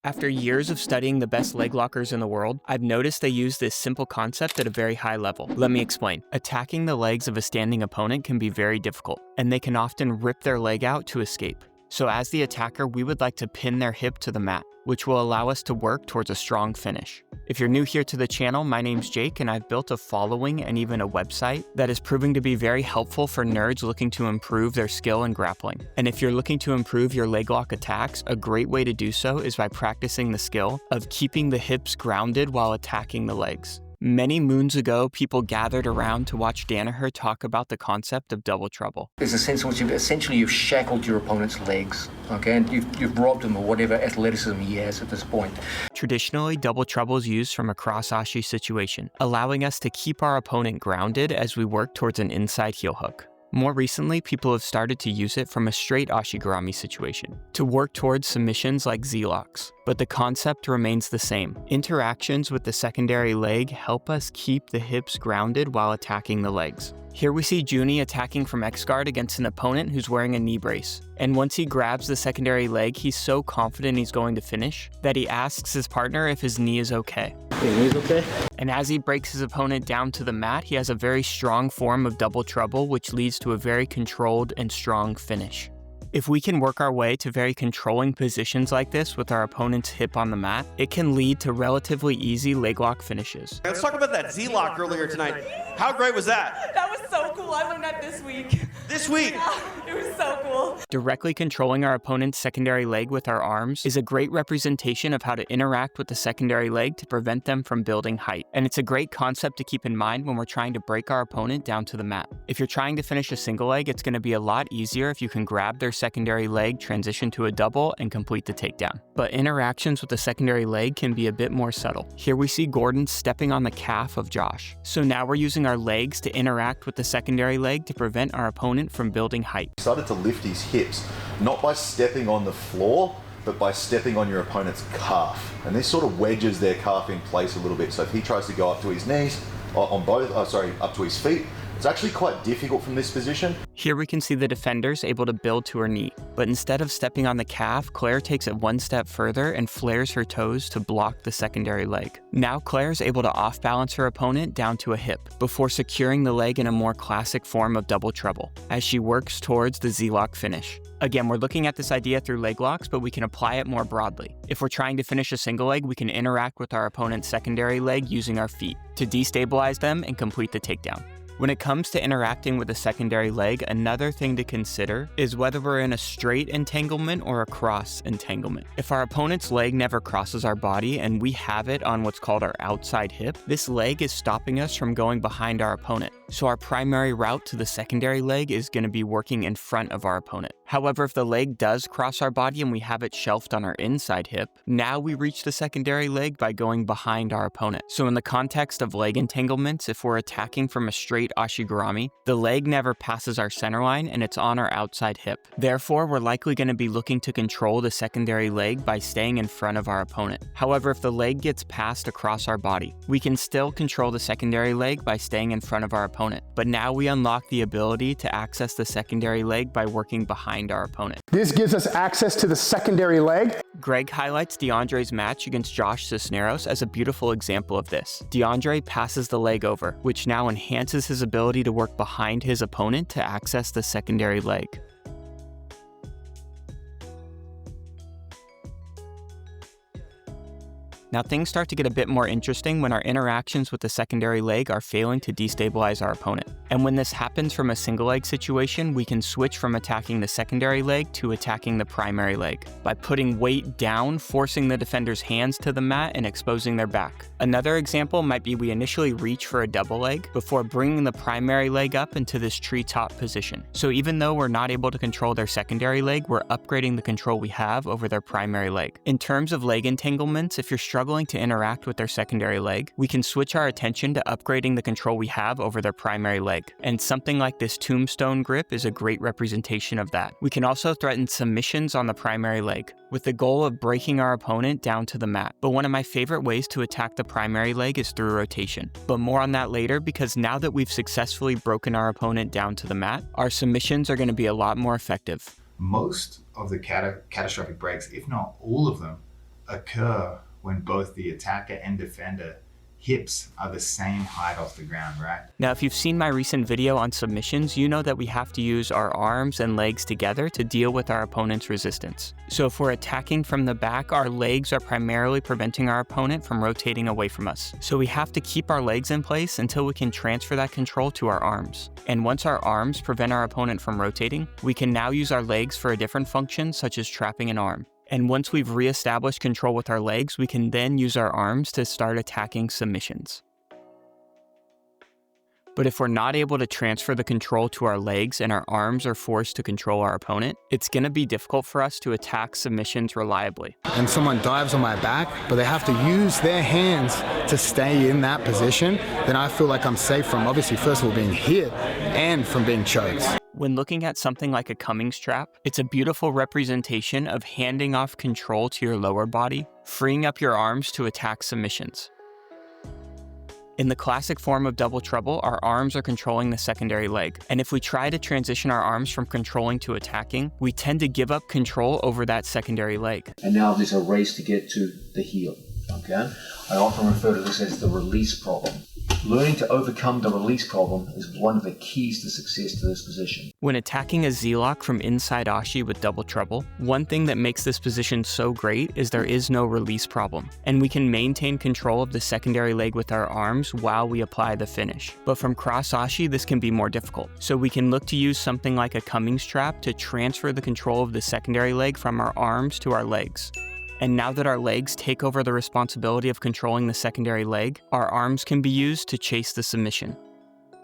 After years of studying the best leg lockers in the world, I've noticed they use this simple concept at a very high level. Let me explain. Attacking the legs of a standing opponent can be very difficult, and they can often rip their leg out to escape. So as the attacker, we would like to pin their hip to the mat, which will allow us to work towards a strong finish. If you're new here to the channel, my name's Jake, and I've built a following and even a website that is proving to be very helpful for nerds looking to improve their skill in grappling. And if you're looking to improve your leg lock attacks, a great way to do so is by practicing the skill of keeping the hips grounded while attacking the legs. Many moons ago, people gathered around to watch Danaher talk about the concept of double trouble. There's a sense in which you've shackled your opponent's legs, okay, and you've robbed him of whatever athleticism he has at this point. Traditionally, double trouble is used from a cross-ashi situation, allowing us to keep our opponent grounded as we work towards an inside heel hook. More recently, people have started to use it from a straight ashigarami situation, to work towards submissions like Z-locks. But the concept remains the same. Interactions with the secondary leg help us keep the hips grounded while attacking the legs. Here we see Juni attacking from X-guard against an opponent who's wearing a knee brace. And once he grabs the secondary leg, he's so confident he's going to finish that he asks his partner if his knee is okay. Your knee's okay? And as he breaks his opponent down to the mat, he has a very strong form of double trouble, which leads to a very controlled and strong finish. If we can work our way to very controlling positions like this with our opponent's hip on the mat, it can lead to relatively easy leg lock finishes. Let's talk about that Z-lock earlier tonight. How great was that? That was so cool. I learned that this week. This week? Yeah, it was so cool. Directly controlling our opponent's secondary leg with our arms is a great representation of how to interact with the secondary leg to prevent them from building height. And it's a great concept to keep in mind when we're trying to break our opponent down to the mat. If you're trying to finish a single leg, it's going to be a lot easier if you can grab their secondary leg, transition to a double, and complete the takedown. But interactions with the secondary leg can be a bit more subtle. Here we see Gordon stepping on the calf of Josh. So now we're using our legs to interact with the secondary leg to prevent our opponent from building height. He started to lift his hips, not by stepping on the floor, but by stepping on your opponent's calf. And this sort of wedges their calf in place a little bit. So if he tries to go up to his knees, up to his feet, it's actually quite difficult from this position. Here we can see the defenders able to build to her knee, but instead of stepping on the calf, Claire takes it one step further and flares her toes to block the secondary leg. Now Claire's able to off-balance her opponent down to a hip, before securing the leg in a more classic form of double trouble, as she works towards the Z-lock finish. Again, we're looking at this idea through leg locks, but we can apply it more broadly. If we're trying to finish a single leg, we can interact with our opponent's secondary leg using our feet to destabilize them and complete the takedown. When it comes to interacting with a secondary leg, another thing to consider is whether we're in a straight entanglement or a cross entanglement. If our opponent's leg never crosses our body and we have it on what's called our outside hip, this leg is stopping us from going behind our opponent. So our primary route to the secondary leg is going to be working in front of our opponent. However, if the leg does cross our body and we have it shelved on our inside hip, now we reach the secondary leg by going behind our opponent. So in the context of leg entanglements, if we're attacking from a straight ashigarami, the leg never passes our center line and it's on our outside hip. Therefore, we're likely going to be looking to control the secondary leg by staying in front of our opponent. However, if the leg gets passed across our body, we can still control the secondary leg by staying in front of our opponent. But now we unlock the ability to access the secondary leg by working behind our opponent. This gives us access to the secondary leg. Greg highlights DeAndre's match against Josh Cisneros as a beautiful example of this. DeAndre passes the leg over, which now enhances his ability to work behind his opponent to access the secondary leg. Now things start to get a bit more interesting when our interactions with the secondary leg are failing to destabilize our opponent. And when this happens from a single leg situation, we can switch from attacking the secondary leg to attacking the primary leg by putting weight down, forcing the defender's hands to the mat and exposing their back. Another example might be we initially reach for a double leg before bringing the primary leg up into this treetop position. So even though we're not able to control their secondary leg, we're upgrading the control we have over their primary leg. In terms of leg entanglements, if you're struggling to interact with their secondary leg, we can switch our attention to upgrading the control we have over their primary leg. And something like this tombstone grip is a great representation of that. We can also threaten submissions on the primary leg, with the goal of breaking our opponent down to the mat. But one of my favorite ways to attack the primary leg is through rotation. But more on that later, because now that we've successfully broken our opponent down to the mat, our submissions are going to be a lot more effective. Most of the catastrophic breaks, if not all of them, occur when both the attacker and defender hips are the same height off the ground, right? Now, if you've seen my recent video on submissions, you know that we have to use our arms and legs together to deal with our opponent's resistance. So if we're attacking from the back, our legs are primarily preventing our opponent from rotating away from us. So we have to keep our legs in place until we can transfer that control to our arms. And once our arms prevent our opponent from rotating, we can now use our legs for a different function, such as trapping an arm. And once we've reestablished control with our legs, we can then use our arms to start attacking submissions. But if we're not able to transfer the control to our legs and our arms are forced to control our opponent, it's going to be difficult for us to attack submissions reliably. And someone dives on my back, but they have to use their hands to stay in that position, then I feel like I'm safe from, obviously, first of all, being hit and from being choked. When looking at something like a Cummings trap, it's a beautiful representation of handing off control to your lower body, freeing up your arms to attack submissions. In the classic form of double trouble, our arms are controlling the secondary leg, and if we try to transition our arms from controlling to attacking, we tend to give up control over that secondary leg. And now there's a race to get to the heel, okay? I often refer to this as the release problem. Learning to overcome the release problem is one of the keys to success to this position. When attacking a Z-lock from inside Ashi with double trouble, one thing that makes this position so great is there is no release problem, and we can maintain control of the secondary leg with our arms while we apply the finish. But from cross Ashi, this can be more difficult, so we can look to use something like a Cummings trap to transfer the control of the secondary leg from our arms to our legs. And now that our legs take over the responsibility of controlling the secondary leg, our arms can be used to chase the submission.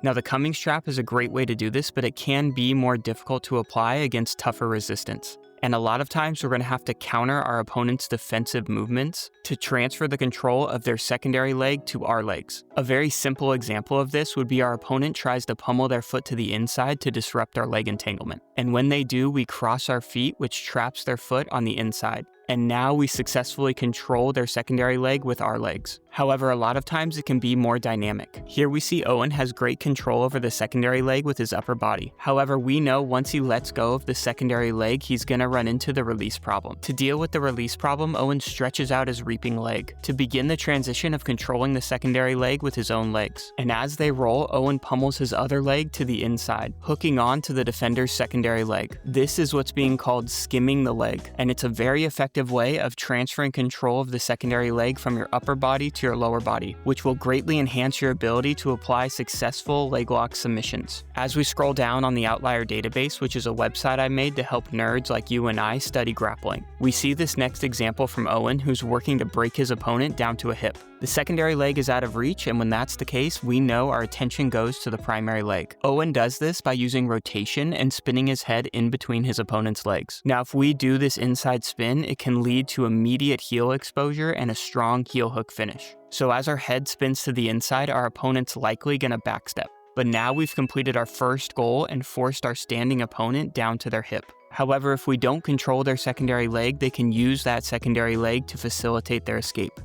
Now, the Cummings trap is a great way to do this, but it can be more difficult to apply against tougher resistance. And a lot of times we're going to have to counter our opponent's defensive movements to transfer the control of their secondary leg to our legs. A very simple example of this would be our opponent tries to pummel their foot to the inside to disrupt our leg entanglement. And when they do, we cross our feet, which traps their foot on the inside. And now we successfully control their secondary leg with our legs. However, a lot of times it can be more dynamic. Here we see Owen has great control over the secondary leg with his upper body. However, we know once he lets go of the secondary leg, he's going to run into the release problem. To deal with the release problem, Owen stretches out his reaping leg to begin the transition of controlling the secondary leg with his own legs. And as they roll, Owen pummels his other leg to the inside, hooking on to the defender's secondary leg. This is what's being called skimming the leg, and it's a very effective way of transferring control of the secondary leg from your upper body to your lower body, which will greatly enhance your ability to apply successful leg lock submissions. As we scroll down on the Outlier database, which is a website I made to help nerds like you and I study grappling, we see this next example from Owen, who's working to break his opponent down to a hip. The secondary leg is out of reach, and when that's the case, we know our attention goes to the primary leg. Owen does this by using rotation and spinning his head in between his opponent's legs. Now, if we do this inside spin, it can lead to immediate heel exposure and a strong heel hook finish. So as our head spins to the inside, our opponent's likely gonna backstep. But now we've completed our first goal and forced our standing opponent down to their hip. However, if we don't control their secondary leg, they can use that secondary leg to facilitate their escape.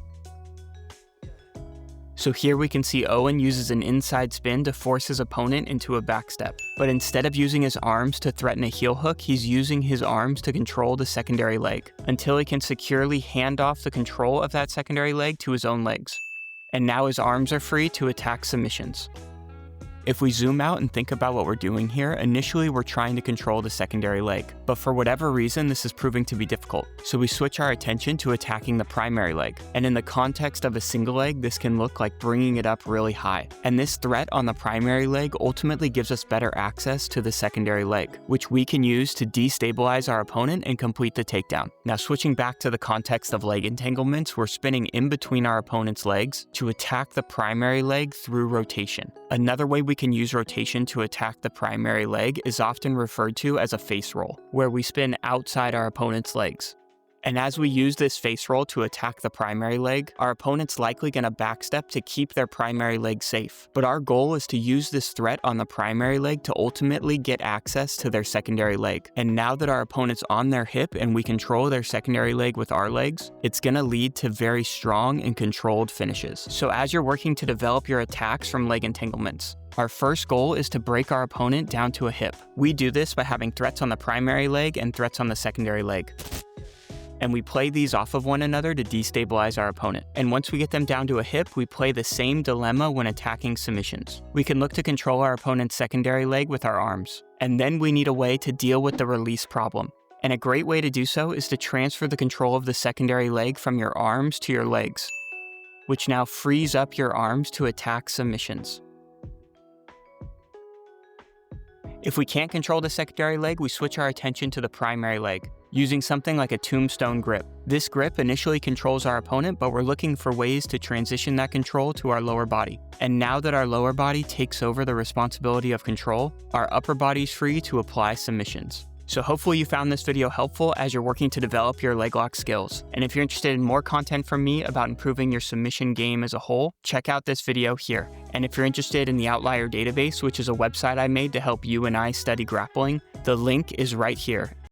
So here we can see Owen uses an inside spin to force his opponent into a backstep. But instead of using his arms to threaten a heel hook, he's using his arms to control the secondary leg until he can securely hand off the control of that secondary leg to his own legs. And now his arms are free to attack submissions. If we zoom out and think about what we're doing here, initially we're trying to control the secondary leg, but for whatever reason this is proving to be difficult, so we switch our attention to attacking the primary leg. And in the context of a single leg, this can look like bringing it up really high. And this threat on the primary leg ultimately gives us better access to the secondary leg, which we can use to destabilize our opponent and complete the takedown. Now, switching back to the context of leg entanglements, we're spinning in between our opponent's legs to attack the primary leg through rotation. Another way we can use rotation to attack the primary leg is often referred to as a face roll, where we spin outside our opponent's legs. And as we use this face roll to attack the primary leg, our opponent's likely going to backstep to keep their primary leg safe. But our goal is to use this threat on the primary leg to ultimately get access to their secondary leg. And now that our opponent's on their hip and we control their secondary leg with our legs, it's going to lead to very strong and controlled finishes. So as you're working to develop your attacks from leg entanglements, our first goal is to break our opponent down to a hip. We do this by having threats on the primary leg and threats on the secondary leg. and we play these off of one another to destabilize our opponent. And once we get them down to a hip, we play the same dilemma when attacking submissions. We can look to control our opponent's secondary leg with our arms. And then we need a way to deal with the release problem. And a great way to do so is to transfer the control of the secondary leg from your arms to your legs, which now frees up your arms to attack submissions. If we can't control the secondary leg, we switch our attention to the primary leg, using something like a tombstone grip. This grip initially controls our opponent, but we're looking for ways to transition that control to our lower body. And now that our lower body takes over the responsibility of control, our upper body's free to apply submissions. So hopefully you found this video helpful as you're working to develop your leg lock skills. And if you're interested in more content from me about improving your submission game as a whole, check out this video here. And if you're interested in the Outlier Database, which is a website I made to help you and I study grappling, the link is right here.